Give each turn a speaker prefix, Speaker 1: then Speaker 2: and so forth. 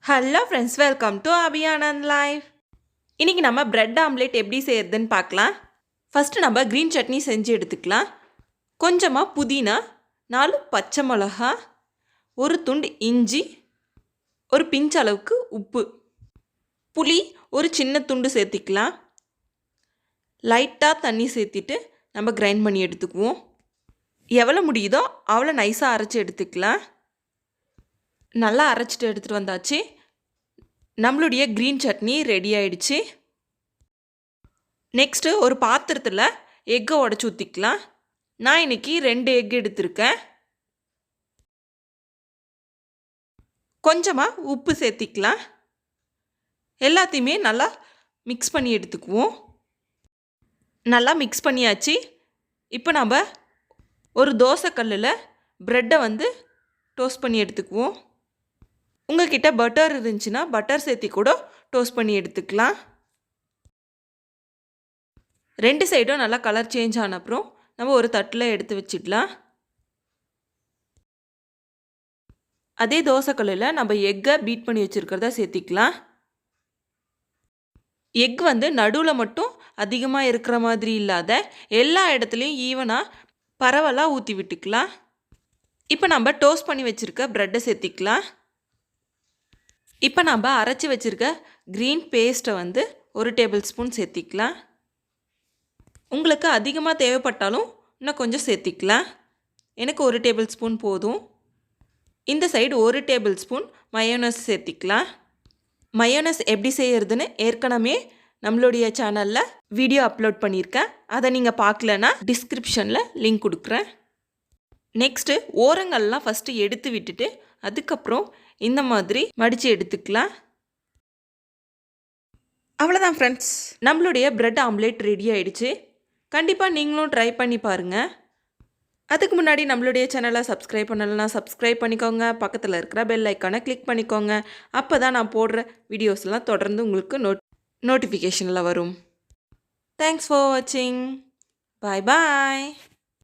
Speaker 1: Hello friends, welcome to Abhiyanand life. இன்றைக்கி நம்ம bread omelette எப்படி செய்யறதுன்னு பார்க்கலாம். ஃபஸ்ட்டு நம்ம க்ரீன் சட்னி செஞ்சு எடுத்துக்கலாம். கொஞ்சமாக புதினா, 4 பச்சை மிளகா, ஒரு துண்டு இஞ்சி, ஒரு பிஞ்ச் அளவுக்கு உப்பு, புளி ஒரு சின்ன துண்டு சேர்த்திக்கலாம். லைட்டாக தண்ணி சேர்த்திட்டு நம்ம கிரைண்ட் பண்ணி எடுத்துக்குவோம். எவ்வளோ முடியுதோ அவ்வளோ நைஸாக அரைச்சி எடுத்துக்கலாம். நல்லா அரைச்சிட்டு எடுத்துகிட்டு வந்தாச்சு. நம்மளுடைய க்ரீன் சட்னி ரெடி ஆயிடுச்சு. நெக்ஸ்ட்டு ஒரு பாத்திரத்தில் எக்கை உடச்சி ஊற்றிக்கலாம். நான் இன்றைக்கி 2 எக் எடுத்திருக்கேன். கொஞ்சமாக உப்பு சேர்த்திக்கலாம். எல்லாத்தையுமே நல்லா மிக்ஸ் பண்ணி எடுத்துக்குவோம். நல்லா மிக்ஸ் பண்ணியாச்சு. இப்போ நம்ம ஒரு தோசைக்கல்லில் ப்ரெட்டை டோஸ்ட் பண்ணி எடுத்துக்குவோம். உங்கள்கிட்ட பட்டர் இருந்துச்சுன்னா பட்டர் சேர்த்தி கூட டோஸ்ட் பண்ணி எடுத்துக்கலாம். 2 சைடும் நல்லா கலர் சேஞ்ச் ஆன அப்புறம் நம்ம ஒரு தட்டில் எடுத்து வச்சிடலாம். அதே தோசைக்கல்லில் நம்ம எக்கை பீட் பண்ணி வச்சுருக்கிறத சேர்த்திக்கலாம். எக் நடுவில் மட்டும் அதிகமாக இருக்கிற மாதிரி இல்லாத எல்லா இடத்துலையும் ஈவனாக பரவலாக ஊற்றி விட்டுக்கலாம். இப்போ நம்ம டோஸ்ட் பண்ணி வச்சுருக்க ப்ரெட்டை சேர்த்திக்கலாம். இப்போ நம்ம அரைச்சி வச்சுருக்க க்ரீன் பேஸ்ட்டை 1 டேபிள் ஸ்பூன் சேர்த்திக்கலாம். உங்களுக்கு அதிகமாக தேவைப்பட்டாலும் இன்னும் கொஞ்சம் சேர்த்திக்கலாம். எனக்கு 1 டேபிள் ஸ்பூன் போதும். இந்த சைடு 1 டேபிள் ஸ்பூன் மயோனஸ் சேர்த்திக்கலாம். மயோனஸ் எப்படி செய்கிறதுன்னு ஏற்கனவே நம்மளுடைய சேனலில் வீடியோ அப்லோட் பண்ணியிருக்கேன். அதை நீங்கள் பார்க்கலன்னா டிஸ்கிரிப்ஷனில் லிங்க் கொடுக்குறேன். நெக்ஸ்ட்டு ஓரங்கள்லாம் ஃபஸ்ட்டு எடுத்து விட்டுட்டு அதுக்கப்புறம் இந்த மாதிரி மடித்து எடுத்துக்கலாம். அவ்வளோதான் ஃப்ரெண்ட்ஸ், நம்மளுடைய பிரெட் ஆம்லேட் ரெடி ஆகிடுச்சு. கண்டிப்பாக நீங்களும் ட்ரை பண்ணி பாருங்கள். அதுக்கு முன்னாடி நம்மளுடைய சேனலை சப்ஸ்கிரைப் பண்ணலைன்னா சப்ஸ்கிரைப் பண்ணிக்கோங்க. பக்கத்தில் இருக்கிற பெல் ஐக்கானை கிளிக் பண்ணிக்கோங்க. அப்போ தான் நான் போடுற வீடியோஸ்லாம் தொடர்ந்து உங்களுக்கு நோட்டிஃபிகேஷனில் வரும். தேங்க்ஸ் ஃபார் வாட்சிங். பாய் பாய்.